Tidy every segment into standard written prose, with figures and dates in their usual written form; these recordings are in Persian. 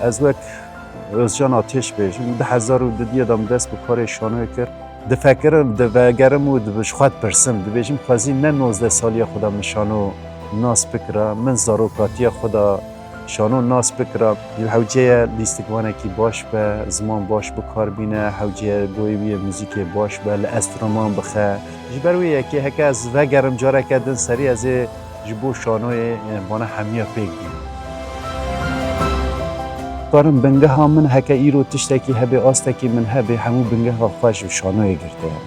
از وک özcan ateş bêjim di 2010 da min dest bi karê şanoyê kir difekirim divegerim û dibişxwet pirsim dibêjim xwezî ne 19 saliya xwe da min şano nas bikira min zarokatiya xwe da şano nas bikira hewceye lîstikvanekî baş be ziman baş bikarbîne hewceye goyî muzîkê baş be li enstrûman bixe ji ber wê yekê heke ez vegerim careke din serî ez ê ji bo şanoyê bana hemiya pêk bînim karim bingeha min heke îro tiştekî hebe astekî min hebe hemû bingeha xwe ji şanoyê girtiye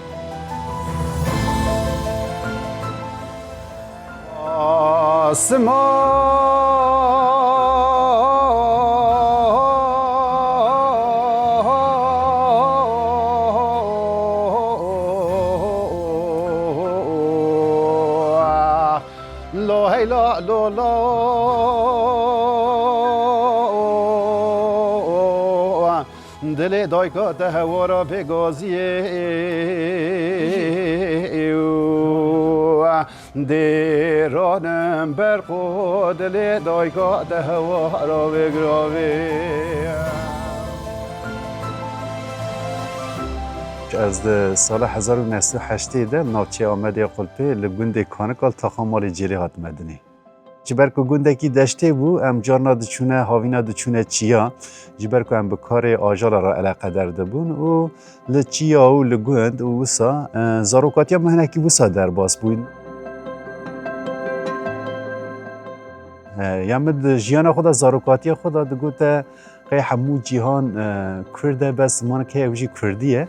دل دایکات هوا را بگازیه دیرانم برخو دل دایکات هوا را بگراوی از سال 1908 ده ناوچه آمده قلپه لگوند کانکال تاخامال جلی هات مدنی جبر کو گوندکی دشته بو ام جارنا دچونه هاوینا دچونه چیا جبر کو ام به کار آجال را علاقه درده بون و لچیا و لگوند و وسا زاروکاتیا مهنکی وسا در باس بوین یامد جیانا خدا زاروکاتیا خدا دگوته قی همو جهان کرده بس من که وجی کردیه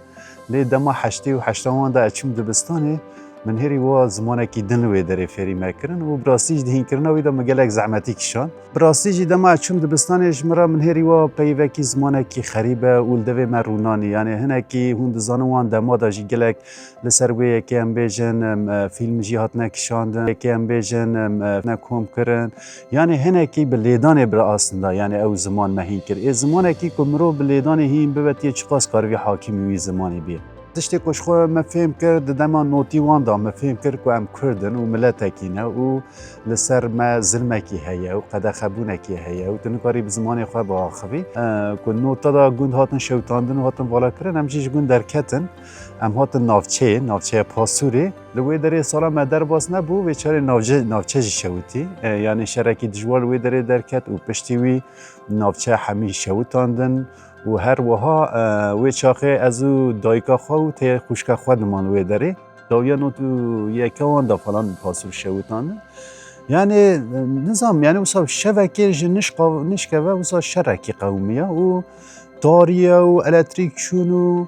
لی دما 88 دا اچم دبستانه من هری و زمانکی دن و داره فری مکرن و براسیج دهین کرن و ایدا مگلک زحمتی کشان براسیج دما چوم دبستانش مرا من هری و پیوکی زمانکی خریبه اول دوی مرونانی یعنی هنکی هوند زانوان دما داجی گلک لسر وی یکی ام بیجن فیلم جهات نکشاندن یکی ام بیجن نکوم کرن یعنی هنکی بلیدان برا آسنده یعنی او زمان مهین کر ای زمانکی که مرو بلیدان هین ببتی چقاس کاروی حاکمی زمانی بیه تشتی کش خو مفهم کرد دما نوتی وان دا مفهم کرد که ام کردن و ملتکینه و لسر ما ظلمکی هیا و قد خبونکی هیا و تنکاری بزمان خو با آخوی که نوتا دا گوند هاتن شوتاندن و هاتن والا کرن ام جیش گوند درکتن ام هاتن نافچه پاسوری لوی داره سالا ما در باز نبو و چاره نافچه شوتی یعنی شرکی دجوال وی داره درکت و پشتیوی نافچه همی شوتاندن و هر وها وی چاخه ازو دایکا خو ته خوشکا خود من وی داره داویانو تو یکوان دا فلان پاسور شوتان یعنی نظام یعنی وصل شبکه نشکه و وصل شرکی قومیه و داریه و الکتریک شونو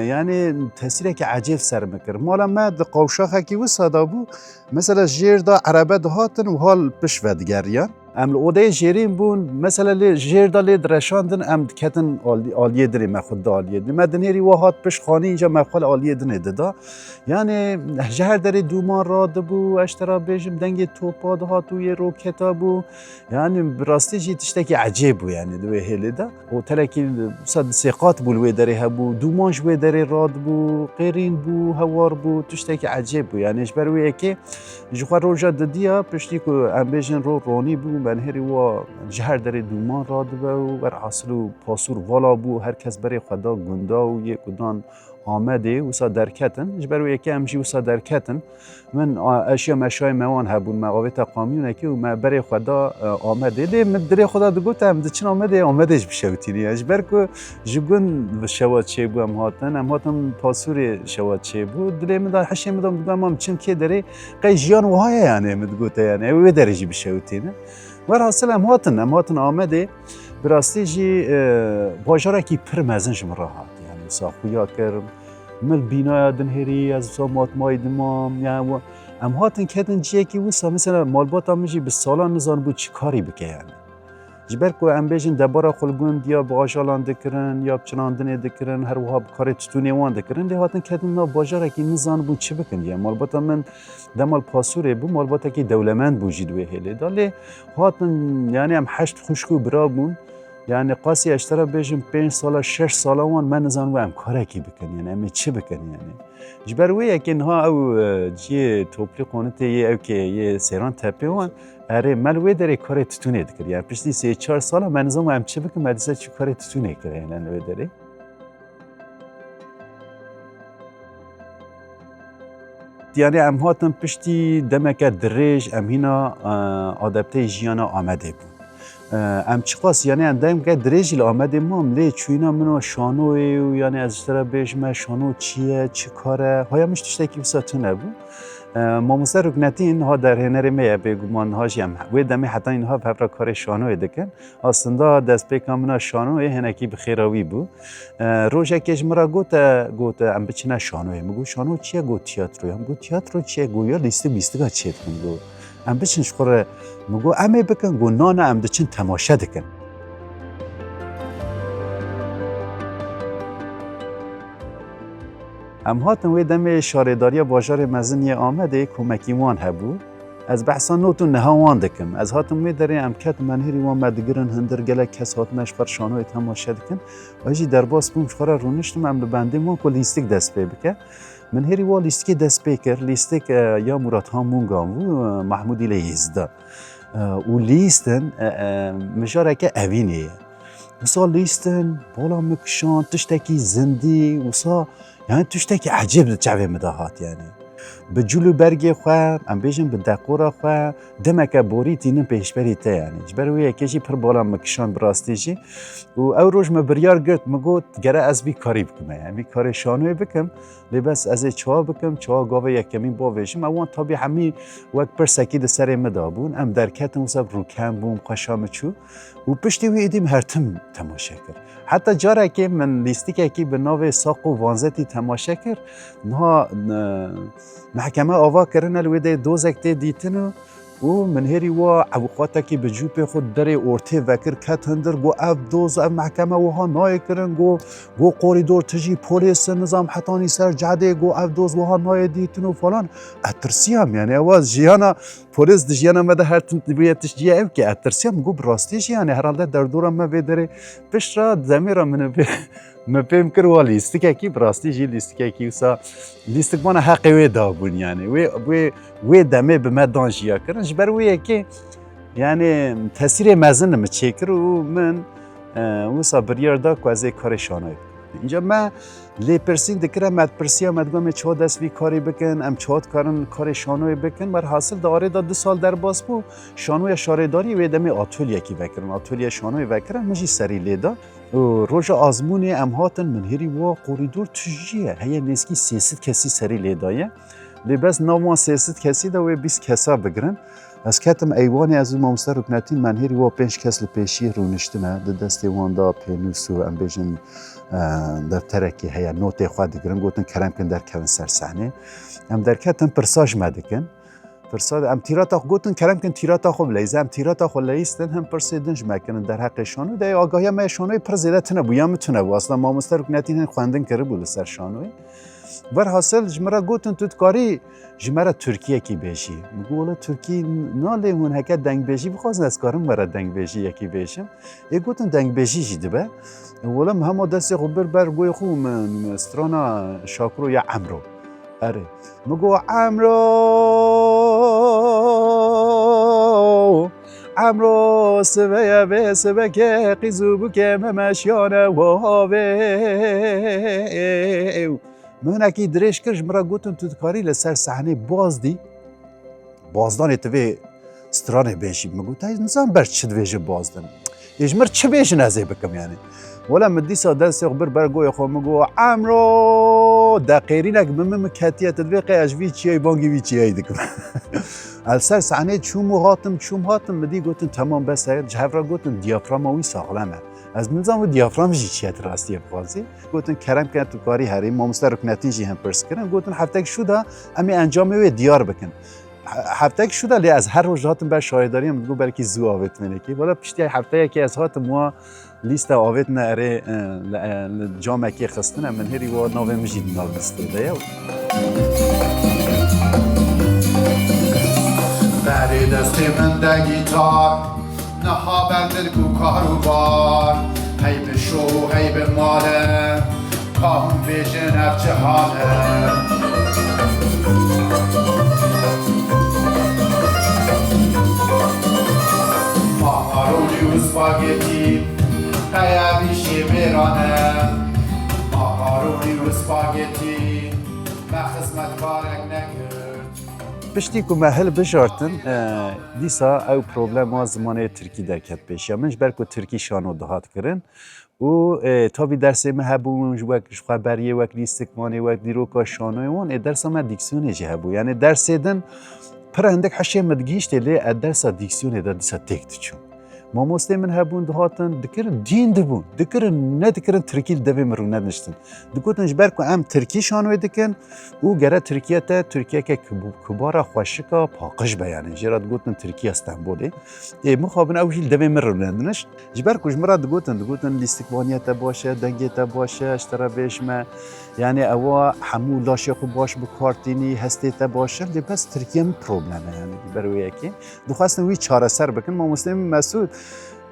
یعنی تاثیری که عجیب سر میکرد مالا ما قوشاخه کی وسادا بو مثلا جیر دا عربه دهاتن و حال پشود گریان ام الاوده جیرین بون مثلا جیر دا لید رشاندن ام کتن آلیه دری مخود آلیه دری مدنیری واحد پش خانی اینجا مخول آلیه دنه دادا یعنی جهر دری دومان راد بو اشترا بیجم دنگ توپا دهات و یه روکتا بو یعنی براستی جی تشتکی عجیب بو یعنی دوی هلی دا و تلکی صد سیقات بو لوی دری هبو دومانش وی دری راد بو قیرین بو هوار بو تشتکی عجیب بو یعنی اشبروی اکی جخوار روژا ددیا پشتی که ام بیجن رو رانی بو من هری و جهر دری دومان راد و بر حاصلو پاسور والا بو هر کس برای خدا گندا و یک کدان آمده وسا درکتن جبرو یکی امجی وسا درکتن من اشیا مشای موان هبون مقاومت قانونی که و ما برای خدا آمده لی من دری خدا دگوتم دچن آمدهش بشوتینی اجبر که جگون شوات چه بو ام هاتن پاسور شوات چه بو دلی من دار حشی مدام دگم چن که دری قی جیان وهای یعنی مدگوته یعنی و درجی بشوتینه ور حاصل ام هاتن آمده براستی جی باجاره کی پر مزنج مراحت یعنی ساخویا کرم مل بینای دنهری از سامات مای دمام یعنی ام هاتن کدن جیه کی وسا مثلا مالبات هم میشی به سالان نزان بود چی کاری بکه یعنی جبر کو ام بیشن دبارا خلگوند یا باجالان دکرن یا بچناندنه دکرن هر وها بکاری تطونی وان دکرن لی هاتن کدن نا باجاره کی نزان بود چی بکن یعنی مالبات من دمال پاسوره بو مالبات کی دولمند بوجید و هلی داله هاتن یعنی ام 8 خوشکو برابون یعنی قاسی اشترا بیشم 5 سال 6 سال وان من نزان و ام کاره کی بکن یعنی ام چی بکن یعنی جبروی یکن ها او جی توپلی قانت یه او که یه سیران تپه وان اره ملوی داره کار تتونه دکر یعنی پشتی 3-4 سال من نزان و ام چی بکن مدرسه چی کار تتونه کرده یعنی لوی داره یعنی ام هاتم پشتی دمک دریج ام هینا آدپته جیانا آمده بود ام چقاس یعنی اندایم که دریجی آمده مام لی چوینا منو شانوی و یعنی از اشترا بیشم شانو چیه چی کاره های مش تشتکی بساتو نبود ماموسه رکنتی اینها در هنر میه بگمان هاجیم و دمی حتی اینها فبرا کار شانوی دکن اصلا دست پیکامنا شانوی هنکی بخیراوی بود روزه کش مرا گوت ام بچنا شانوی مگو شانو چیه گو تئاتر هم گو تئاتر چیه گویا لیست بیستگا چیه گو ام بچنش خوره مگو امه بکن گو نان ام دچن تماشا دکن ام هاتن وی دم شارداری بازار مزنی آمده کمکی وان هبو از بحثان نوتون نهاوان دکم از هاتن می داره ام کت منهری وان مدگرن هندر گله کس هاتنش بر شانوی تماشا دکن آجی در باس بوم شخورا رونشتم ام بنده وان کو لیستیک دست پی بکه من هری وان لیستیک دست پی کر لیستیک یا مراد هامونگام و محمودی لیزدا و لیستن مجاره اوینیه وصا لیستن بالا مکشان تشتکی زندی وصا یعنی تشتکی عجیب جوی مداهات یعنی به جلو برگی خواه ام بیشم به دقورا خواه دمک بوری تینم پیشبری تا یعنی جبروی یکیشی پر بالا مکشان براستیشی و او روش مبریار گرد مگود گره از بی کاری بکم یعنی کاری شانوی بکم لباس از چا بکم چا گاوه یکمی باویشم اوان طبی همی وقت پر سکید سر مدابون ام درکتم وصاب روکم بوم قشام چو و پشتی وی ایدیم هرتم تماشا کرد حتی جاره که من لیستی که به نوع ساق و وانزتی تماشا کرد نه محکمه آوا کردن الویده دوزکته دیتنو و من هری و اوقاتا که به جوب خود داره ارته وکر کت هندر گو اف دوز اف محکمه و ها نای کردن گو قوریدور تجی پولیس نظام حتانی سر جاده گو اف دوز و ها نای دیتنو فلان اترسیام یعنی اواز جیانا پولیس دجیانا مده هر تنتبیتش جیه او که اترسیام گو براستیش یعنی هرالده در دورم ما بداره پیش را زمیرم منو مپیم کر و لیستیک کی براستی جی لیستیک کی وسا لیستیک مانا حقی وی دابون یعنی وی دمه به مدان جیا کردن جبر وی کی یعنی تاثیر مزن مچکر و من وسا بریار دا کوازی کار شانوی اینجا من لی پرسین دکره مد پرسیا مدگم چه دست وی کاری بکن ام چه کارن کار شانوی بکن بر حاصل داره دا 2 سال در باز بو شانوی شارداری و دمی آتولیه کی وکرن آتولیه شانوی وکرن مجی سری لیدا روز آزمونی ام هاتن من هری و قوریدور تجیه هیا نسکی 300 کسی سری لیدایه لباس نامان 300 کسی دا و 20 کسا بگرن از کتم ایوانی از مامستر رکنتی من هری و 5 کس لپیشی رونشتنه د دست وان دا پینوسو ام بیجن دفترکی هیا نوت خود دیگرن گوتن کرم کن در کون سر صحنه ام در کتم پرساج مدکن پرساد ام تیراتا گوتن کرم کن تیراتا خوب لیزه ام تیراتا خو لیستن هم پرسیدنج مکنن در حق شانوی ده آگاهی ما شانوی پر زیاده تنه بویا متونه و اصلا ما مسترکنتی هن خواندن کرده بود سر شانوی بر حاصل جمره گوتن تو کاری جمره ترکیه کی بیشی میگه ترکی ناله هون هکه دنگ بیشی بخواستن از کارم برای دنگ بیشی یکی بیشم ای گوتن دنگ بیشی جیده به ولم هم دست خبر بر گوی خو من استرانا شاکرو یا عمرو اره مگو عمرو سویا به سویا که قیزوبو که ممشیانه و هاوه من اکی درش کرش مرا گوتن تو کاری لسر صحنه بازدان اتوی سترانه بیشی مگو تایز نظام بر چه دویجه بازدن اجمر چه بیشن ازی بکم یعنی ولا مدی ساده خبر برگوی خو مگو عمرو دقیقینک بمم کتیت دوی اجوی چیای بانگی وی چیای دکم السر صحنه چوم هاتم مدی گوتن تمام بس جهرا گوتن دیافراموی ساغلمه از نظام دیافرام جی چیت راستی بخوازی گوتن کرم کرد تو کاری هری ما مسترکنتی جی هم پرس کردن گوتن هفته شده امی انجام و دیار بکن هفته شده لی از هر روز هاتم بر شاهداری هم بگو برکی زو آوت منه کی والا پشتی هفته یکی از هاتم ما لیست آوت نره جامعه کی خستن من هری و نوه مجید نال بسته بری دستی من ده گیتار نها بندر گو کاروبار هی به شو هی به ماله کام بیجن اف جهانه ماهارونی و سپاگتی قیبیشی بیرانه ماهارونی و سپاگتی به خدمت کارک نگرد پشتی که محل بجارتن دیسا او پروبلم ها زمان ترکی درکت پیش یا منش برکو ترکی شانو دهات کرن و تابی درس ما هبونج وقت خبریه وقت لیستکمانه وقت دیروکا شانوی وان درس ما دیکسیونه جه هبو یعنی درس دن پر هندک حشه مدگیشت لی درس دیکسیونه دا دیسا تکت چون ما مسته من هبون دهاتن دکرن دین دبون دکرن نه دکرن ترکی دوی مرو نداشتن دکوتنش برکو ام ترکی شانوی دکن و گره ترکیه تا ترکیه که کبارا خوشکا پاقش بیانه جرات گوتن ترکیه استانبوله مخابن اوهیل دوی مرو ندنش جبر کج مراد دگوتن لیستکبانیت باشه دنگیت باشه اشترا بیشمه یعنی اوا همو لاشه خوب باش بکارتینی هسته باشه لی بس ترکیه می پروبلمه یعنی برویه که دخواستن وی چاره سر بکن ما مسلم مسعود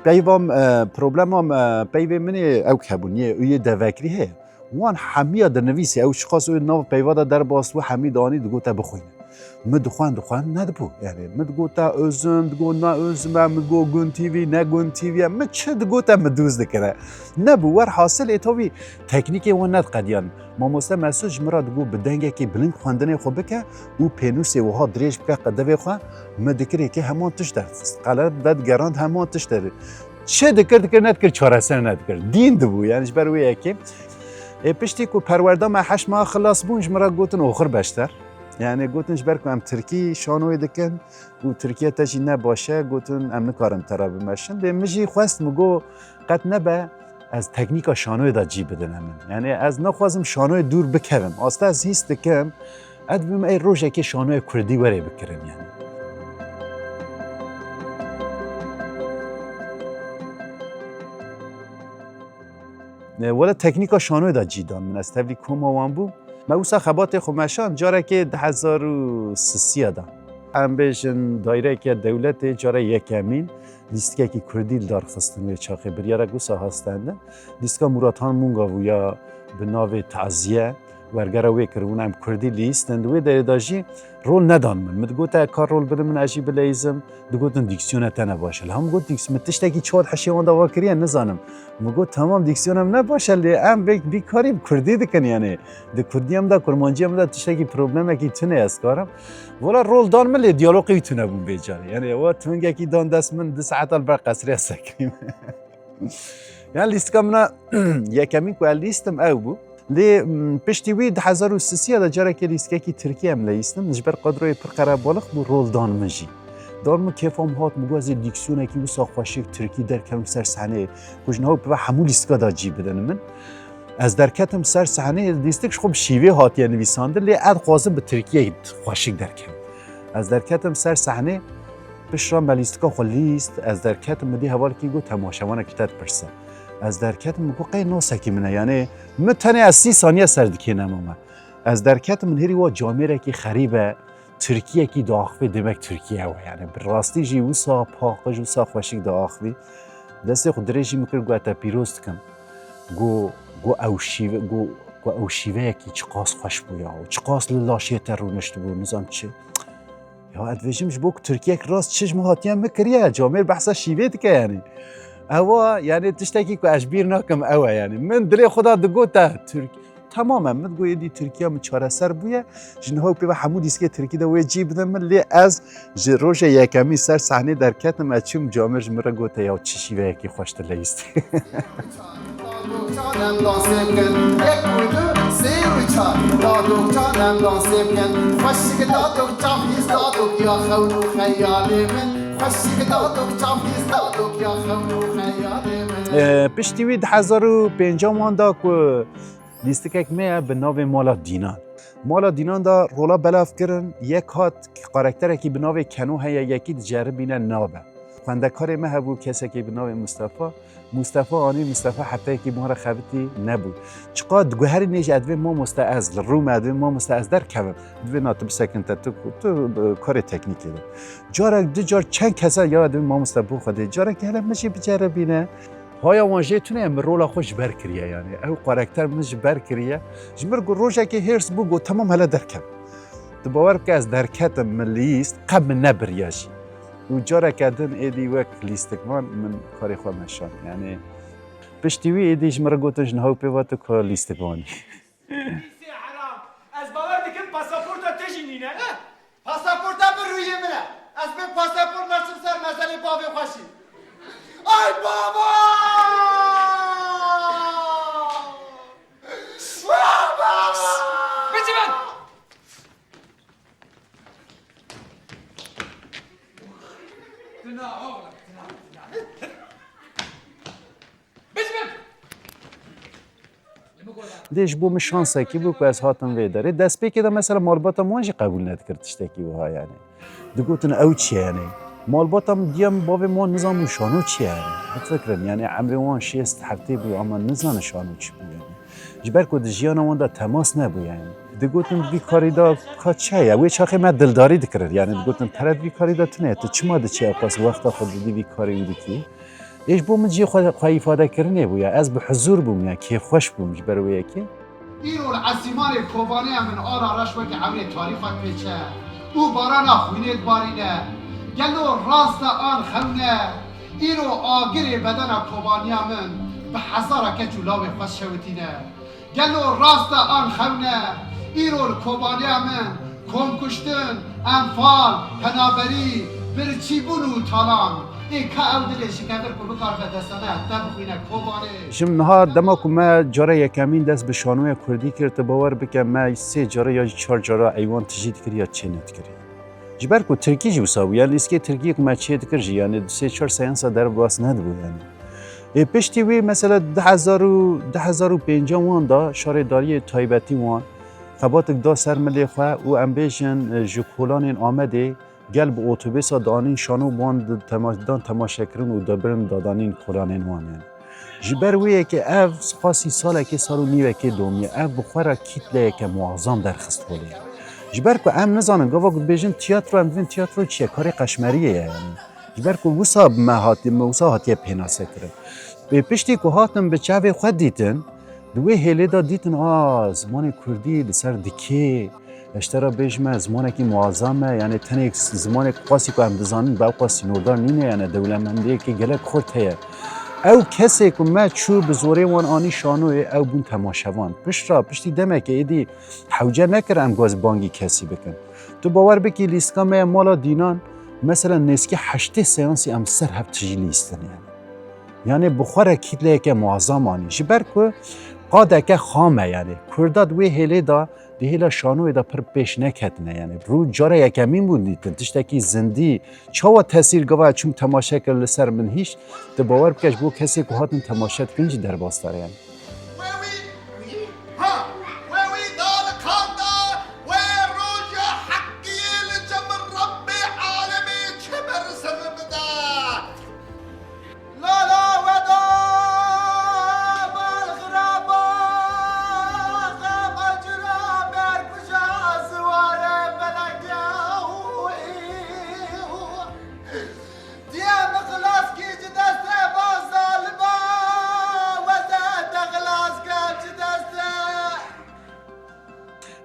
پیوام پروبلمم پیوی منی او کبونیه اوی دوکری هه وان حمیه در نویسی او شخص اوی نو پیوادا در باس و حمی دانی دگو تا بخوینه مدخوان ندبو یعنی مدگو تا ازم دگو نه ازم مدگو گون تیوی نه گون تیوی مد چه دگو تا مدوز دکره نبو ور حاصل ایتوی تکنیکی و ند قدیان ما مسلم مسوج مراد دگو بدنگه که بلند خواندنه خوب بکه او پینوسی و ها دریش بکه قدوی خواه مدکری که همان تش در قلب داد گراند همان تش در چه دکر ندکر چهار سر ندکر دین دبو یعنی بروی که پشتی کو پرورده ما 8 ماه خلاص بونج مراد گوتن آخر بشتر یعنی گوتنش برکم ام ترکی شانوی دکن و ترکیه تاجی نباشه گوتن ام نکارم ترابی مشن ده مجی خواست مگو قد نبه از تکنیکا شانوی دا جی بدن من یعنی از نخوازم شانوی دور بکرم آسته از هیست دکم اد بیم ای روشه که شانوی کردی وره بکرم یعنی ولی تکنیکا شانوی دا جی دان من از تبلی کوما وان بو موسا خبات خمشان جاره که 2003 دا ام بیشن دایره که دولت جاره یکمین لیستکه که کردی دار خستن و چاقی بریاره گوسا هستنده لیستکا مراتان مونگا و یا به ناو تعزیه ورگره وی کرونم کردی لیستند و در داجی رول ندان من گوتا کار رول بده من عجیب لیزم دگوتن دیکسیونه تا نباشه هم گوت دیکسیون تشتکی چهار حشیوان دا واکریه نزانم مگو تمام دیکسیونم نباشه لی ام بیکاری کردی دکن یعنی د کردی هم دا کرمانجی هم دا تشتکی پروبلمه کی تونه است کارم ولی رول دان من لی دیالوگی تونه بون بیچاره یعنی وا تونگه کی دان دست من 2 ساعت البر قصری سکریم یعنی لیست کامنا یکمی کو لیستم او بو لی پشتی وی 2003 دا جاره که لیستکه کی ترکیه هم لیستم نجبر قدروی پرقره بالغ بو رول دان مجی دارم کیفم هات مگوزی دیکسیونه کی وسا خوشی ترکی در کم سر صحنه کجنها به همون لیستکا دا جی بدن من از درکتم سر صحنه لیستکش خوب شیوه هات یعنی نویسنده لی اد خوازم به ترکیه خوشی درکم از درکتم سر صحنه بشرام به لیستکا خو لیست از درکتم مدی حوال کی گو تماشاوانه کتت پرسه از درکتم مگو قی نوسه کی منه یعنی متنه از 30 ثانیه سر دکینم اما از درکتم من هری وا جامعه کی خریبه ترکیه کی داخوی دمک ترکیه و یعنی براستی جی وسا پاقج وسا خوشی داخوی دست خود درجی میکرد گو اتا پیروست کم گو او شیوه کی چقاس خوش بویا و چقاس للاشیه ترونشت بو نظام چه یا ادویجمش بو ترکیه راست چش مهاتیان مکریه جامعه بحث شیوه دکه یعنی اوا یعنی تشتکی که اشبیر نکم اوا یعنی من دلی خدا دگو تا ترک تماما من گویی دی ترکیه من چهار سر بویه جنها به حمود اسکی ترکی دا وی جیب دم لی از روش یکمی سر صحنه در کتم اچم جامرج مرا گوته یا چشی و یکی خوشت لیست پشتی وی 2005 ماندا که لیستکک میه به ناو مالا دینان. مالا دینان دا رولا بلاف کرن یک هات کاراکتر کی به ناو کنو هیا یکی جرب بینه نابه. خواندکار ما هبو کسی که به نام مصطفی حتی که ما را خبتی نبود چقدر گوهری نیش ادوی ما مستعز روم ادوی ما مستعز در کم دوی ناتب سکنت تو کار تکنیکی ده جارا جار چند کسا یا ادوی ما مصطفی خوده جارا که حالا میشه بچره بینه های وانجه تونه ام رولا خوش برکریه یعنی او کاراکتر منش برکریه جمر گو روزا که هرس بو تمام هلا درکم تو باور که از درکت ملیست قبل نبریاش و جارا کردن ایدی وک لیستکمان من کاری خود نشان یعنی پشتیوی ایدیش مرا گوتنش نهاو پیواتو که لیستکمانی حرام از باور دکم پاسپورت تجینی نه پاسپورت بر روی منه از من پاسپورت نشم سر مسئله بابی خوشی ای بابا بچه من دیش بوم شانسه کی بود که از هاتم وی داره دست پی که مثلا مالباتا ماجی قبول ندکردش کی وها یعنی دگوتن او چی یعنی مالباتا دیم باب ما نظام شانو چی یعنی فکرم یعنی عمر وان شیست هفته بود اما نظام شانو چی بود یعنی جبر کد جیان وان دا تماس نبود یعنی دگوتن بیکاری دا کاچه وی چاخه من دلداری دکرد یعنی دگوتن پرد بیکاری دا تنه تو چی ماده چی اقاس وقتا خود دی بیکاری بودی کی ایش بوم جی خود ifade کردنه بود از به حضور بوم یا که خوش بوم برای یکی ایرو العسیمان کوبانی من آرا رشوه که عمر تاریخت پیچه او بارانا خوینید بارینه گلو راست آن خونه ایرو آگری بدن کوبانی من به حسارا که جولاوی خوش شوتینه گلو راست آن خونه ایرو کوبانی من کم کشتن انفال پنابری برچی بونو تالان این که او دلشی که بر کلو کار به دستانه دم خوینه کوبانی شم نهار دما که ما جاره یکمین دست به شانوی کردی کرد باور بکم ما 3 جاره یا 4 جاره ایوان تجدید کردی یا چه نت کردی جبر کو ترکی جو ساوی یعنی اسکی ترکی که ما چه دکرد یعنی 3-4 سیانس در باس ندبود یعنی پشتی وی مثلا 2050 وان دا شار داری تایبتی وان خبات دا سر ملی خو او امبیشن جوکولان آمده قلب اتوبوس دانین شانو باند تماشا کردن و دبرن دادانین قرآن وان یعنی جبر وی که اف خاصی ساله که سالو نیوه که دومی اف بخورا کیتله که معظم در خست بوده جبر که ام نزانن گاوا گفت بیشتر تئاتر ام ببین تئاتر چیه کاری قشمریه یعنی جبر که وساب موسا هاتیه پیناسه کرد به پشتی که هاتم به چاوی خود دیدن دوی هلی دا دیدن زمان کردی لسر دکی اشترا بیشتر زمانی که معظمه یعنی تنیک زمانی قاسی که ام دزانن با قاسی نوردار نینه یعنی دولتمندی که گله خورد هیه او کسی که ما چو به زوره وان آنی شانوی او بون تماشاوان پشتی دمه که ایدی حوجه نکرم گاز بانگی کسی بکن تو باور بکی لیستکا ما مالا دینان مثلا نسکی 8 سیانسی ام سر هفت تجی لیستن یعنی بخوره کتله که معظم آنی جبر که قاده که خامه یعنی کرداد وی هلی دا دیهلا شانوی دا پر پیش نکتنه یعنی رو جاره یکمین بودیدن تشتکی زندی چاوا تاثیر گواه چون تماشا کرد سر من هیچ تو باور بکش بو کسی که هاتن تماشا کنجی در باستاره یعنی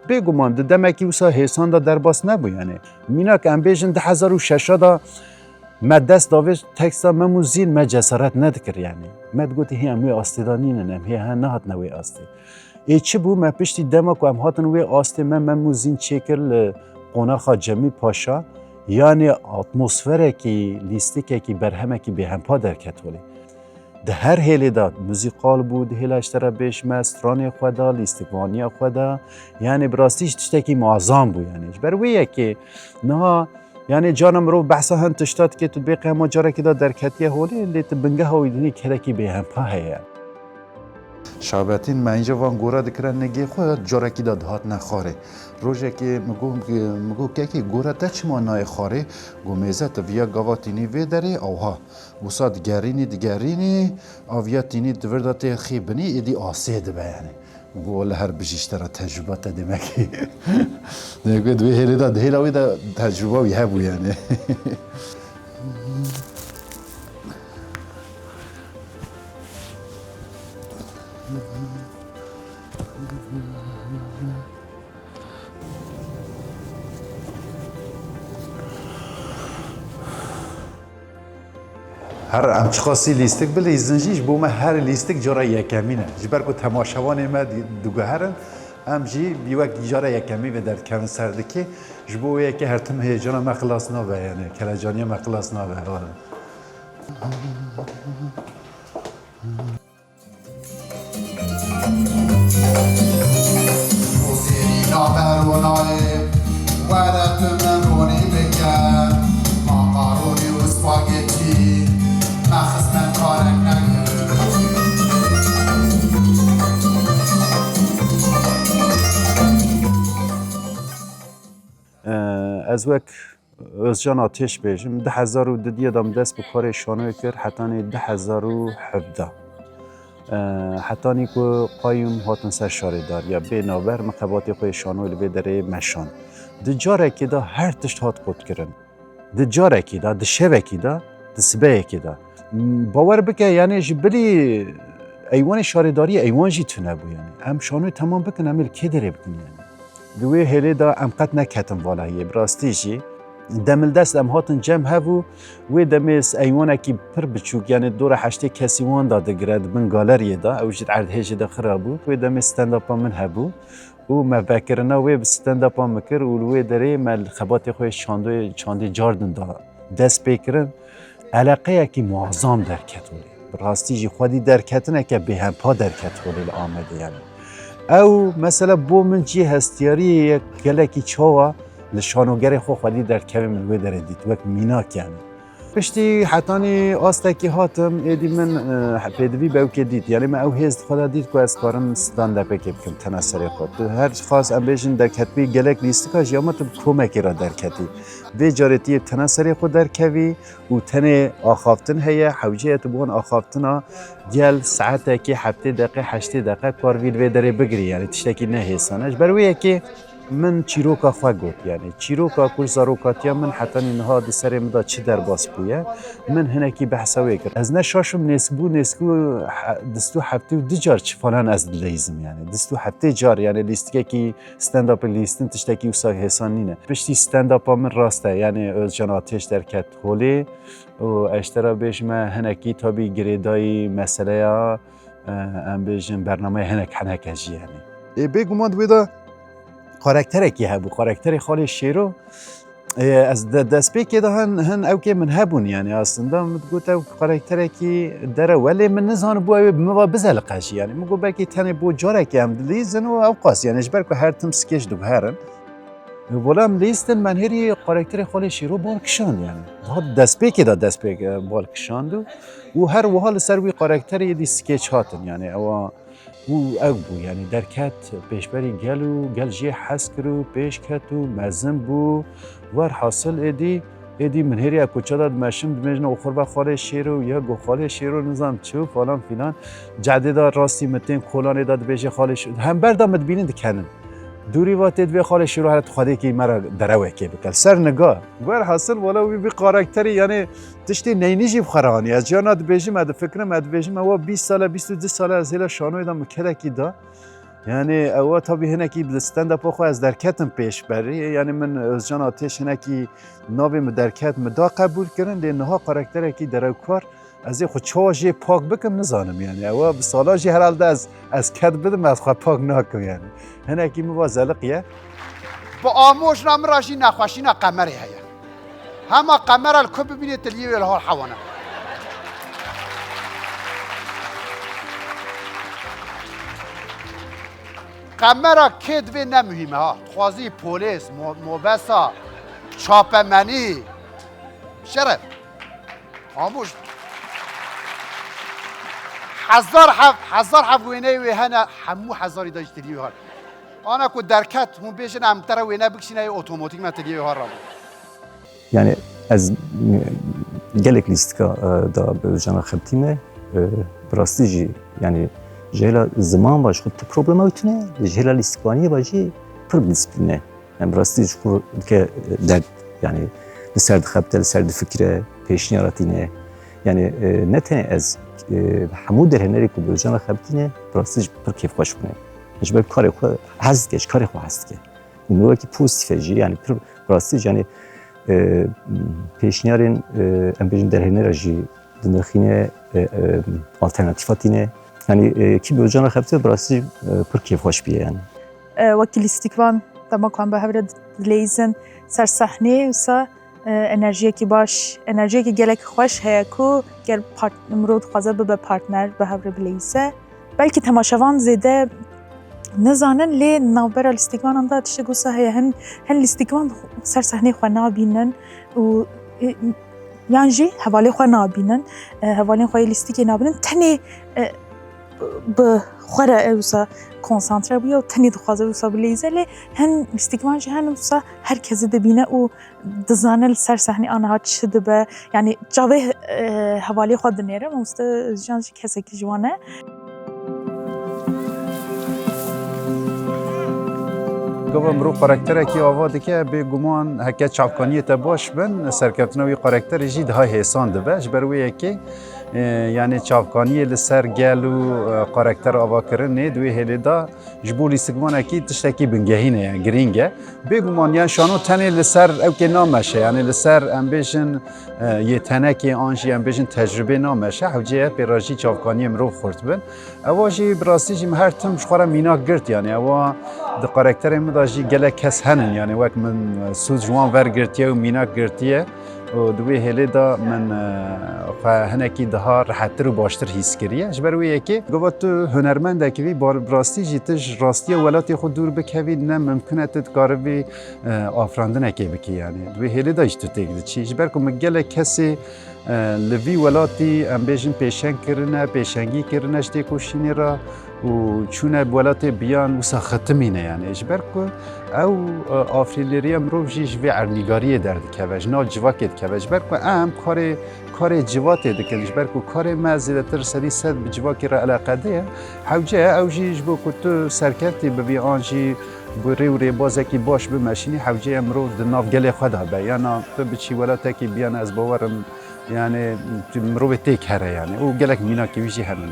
بگمان دمکی وسا حسان دا در باس نبود یعنی مینا که امبیشن 2006 دا ما دست داوش تکستا مموزین ما جسارت ندکر یعنی ما گوتی هی اموی آستیدانی نم هی ها نهات نوی آستی ای چی بو ما پشتی دما که ام هاتن وی آستی مموزین چکر قناخا جمی پاشا یعنی اتمسفره کی لیستی که برهمه کی به هم پا در کتولی ده هر هیلی داد موزیقال بود هیل اشترا بیش مسترانی خدا لیستوانی خدا یعنی براستیش تشتکی معظم بود یعنی برویه که نه یعنی جانم رو بحثا هن تشتاد که تو بیقه ما جاره که در کتیه هولی لیت بنگه هایی دونی که به هم پا هیه شابتین من اینجا وان گورا دکرن نگی خود جارکی داد هات نخاره روزه که مگو که گورا تا چما نای خاره گومیزه ویا گواتینی وی داره اوها وساد گرینی آویا تینی دوردات خیبنی ایدی آسید بیانه گول هر بجیشتر تجربات دمکی نگو دوی هلی داد هلاوی دا تجربه وی هبو یعنی هر امچ خاصی لیستک بله ایزنجیش بوم هر لیستک جارا یکمینه جبر کو تماشاوان ما دوگهرن ام جی بیوک جارا یکمی و در کم سردکی جبویه که هر تم هیجان ما خلاص نبه یعنی کلاجانی ما خلاص نبه از وک از جان آتش بیشم 10,000 دام دست به کار شانوی کرد حتی 10,017 حتی نیکو قایم هاتن سر شاردار یا به نابر مقباتی خوی شانوی لبه داره مشان دجاره که دا هر تشت هات قد کرن دجاره که دا دشبه که دا دسبه که دا باور بکه یعنی جبلی ایوان شارداری ایوان جی تونه بو یعنی هم شانوی تمام بکن امیل که داره بکن یعنی دوی هلی دا ام قد نکتم والایه براستی جی دمل دست ام هاتن جمع هبو و دمس ایوانه کی پر بچوک یعنی دور هشته کسی وان داده گرد من گالریه دا او جد عرض هیچ دا خرابو و دمس استنداپا من هبو و مفکرنا و استنداپا مکر و داره مل خبات خوی چاندی جاردن دا دست بکرن علاقه کی معظم در کتولی براستی جی خودی در کتنه که به هم پا در کتولی آمده یعنی او مثلا بو من چی هستیاری یک گلکی چاوا لشانوگر خو خودی در کمی ملوی در دید وک میناک یعنی پشتی حتانی آستکی هاتم ایدی من پیدوی به او که دید یعنی من او هست خدا دید که از کارم ستاندپه که بکم تناسری خود هر خاص ام بیشن در کتبی گلک لیستکاش یا ما تو کمکی را در کتی وی جارتی تناسری خود در کوی و تن آخافتن هیا حوجه بون آخافتنا دیال ساعته که 7 دقیقه 8 دقیقه کار وی داره بگیری یعنی تشتکی نه حسانش برویه که من چیروکا خواه گوت یعنی چیروکا کل زاروکاتیا من حتی اینها دسر مدا چه در باس بویه من هنکی بحثاوی کرد از نشاشم نسکو دستو هفته و دجار چه فلان از لیزم یعنی دستو هفته جار یعنی لیستی که ستنداپ لیستن تشتکی وسای حسانینه پشتی ستنداپا من راسته یعنی از جان آتش در کت هولی و اشترا بیش من هنکی تابی گریدای مسئله ها ام بیشن برنامه هنک اجی یعنی بگمان دویده کاراکتری که هبو کاراکتری خالی شیرو از دست پی که هن او که من هبون یعنی اصلا متگوت او کاراکتری که داره ولی من نزان بو موا بزل قشی یعنی مگو باکی تنه بو جاره که هم لیزن و او قاس یعنی جبر که هر تم سکش دو هرن ولام لیستن من هری کاراکتری خالی شیرو بالکشان یعنی دست پی که دست پی بالکشاندو و هر وحال سر وی کاراکتری دی سکیچ هاتن یعنی او بو یعنی در کت پیشبری گل جی حس کرو پیش کتو مزم بو ور حاصل ایدی من هری اکوچا داد مشم دمیجن اخور با خاله شیرو یا گو خاله شیرو نظام چو فلان فیلان جده دار راستی متین کلان داد بیش خاله شد هم بردامت بینید کنن دوری واتید به خاله شیرو هر خاله کی مرا دروه کی بکل سر نگاه ور حاصل والا وی کاراکتری یعنی تشتی نینیجی بخرانی از جانات بیشم اد فکرم اد بیشم او 20 سال 22 سال از هلا شانو دم کلکی دا یعنی او تا به هنکی استنداپ خو از درکتم پیش بری یعنی من از جان آتش هنکی ناوی مدرکت مدا قبول کردن لانها کاراکتری کی در کار از خود چاجی پاک بکم نزانم یعنی او به سالاجی هر حال از کد بدم از خود پاک نکم یعنی هنکی موازلقیه با آموش نام راشی نخواشینا قمری هیا همه قمر الکوب ببینید تلیه الهال حوانا قمر کدوی نمهمه ها خوازی پولیس موبسا هزار حف وینه و هنه همو هزاری داشت تلیوی هار آنا کو درکت هم بیشن امتره وینه بکشینه اتوماتیک من تلیوی هار را Yani ez gelek listika da be cana xebtîme birastî jî yani ji hêla ziman ve ji xwe ti problema wî tune ji hêla lîstikvaniyê ve jî pir dîsîplîne yani birastî ji xwe dike derd yani li ser dixebite li ser difikire pêşniyara tîne yani ne tenê ez hemû derhenerê ku bi cana xebtîne birastî jî pir kêfxweş bûne ji ber karê xwe hez dike ji karê xwe hez dike û mirovekî pozîtîf e jî yani pir birastî jî yani پێشنیارên em bêjin derhênera jî di nirxînê alternatîfa tîne yanî kî bi cana xebite bi rastî pir kêfxweş bûye yani. Wekî lîstikvan dema ku em bi hev re dilêzin ser sehnê wisa enerjiyekî baş enerjiyekî gelek xweş heye ku gel mirov dixwaze bibe partner bi hev re bilêze belkî temaşevan zêde nizanin lê navbera lîstikvanan da tiştek wisa heye hin lîstikvan ser sehnê xwe nabînin û yan jî hevalê xwe nabînin hevalên xwe yê lîstikê nabînin tenê bi xwe re wisa konsantre bûye û tenê dixwaze wisa bilêze lê hin lîstikvan jî hin wisa her kesî dibîne û dizane li ser sehnê aniha çi dibe yanî çavê hevalê xwe dinêre mamoste jiyan jî kesekî ji wan e. گوه مرو قارکتره کی آوا دکه به گمان هکه چاپکانیه تا باش بن سرکفتنوی قارکتر جید های حسان ده بش بروی که یعنی چاپکانی لسر گل و قارکتر آوا کرن دوی هلی دا جبولی سگمان اکی تشتکی بنگهینه یعنی گرینگه به گمان یعنی شانو تنه لسر او که نامشه یعنی لسر امبیشن یه تنه که آنجی امبیشن تجربه نامشه حوجه پیراجی چاپکانی مرو خورد بن اواجی براستی جیم هر تم شخوره مینا گرد یعنی اوا د قارکتر مداجی گله کس هنن یعنی وقت من سوز جوان ور گرتیه و مینا گرتیه و دوی هلی دا من هنکی دها راحتر و باشتر حس کریه جبروی که گفت تو هنرمند کی بار براستی جیتش راستی ولاتی خود دور بکوی نه ممکنه تدکاره بی آفراندن کی بکی یعنی دوی هلی دا اشتو تیگه چی جبر که مگله کسی لوی ولاتی ام بیشن پیشن کرنه پیشنگی کرنه شتی کوشینی را و چونه بولات بیان وسا ختمینه یعنی اجبر کو او آفریلری امروز جیش و ارنیگاری درد کهوش نا جواکت کهوش بر کو ام کار جوات دکه اجبر کو کار مزیده تر سری صد به جواکی را علاقه ده حوجه او جیش بو کو تو سرکتی ببی آنجی بری و ریبازه کی باش به ماشینی حوجه امروز د ناف گله خدا به یعنی تو به چی ولاته کی بیان از باورم یعنی مرو به تک هره یعنی او گلک مینا کی ویجی همین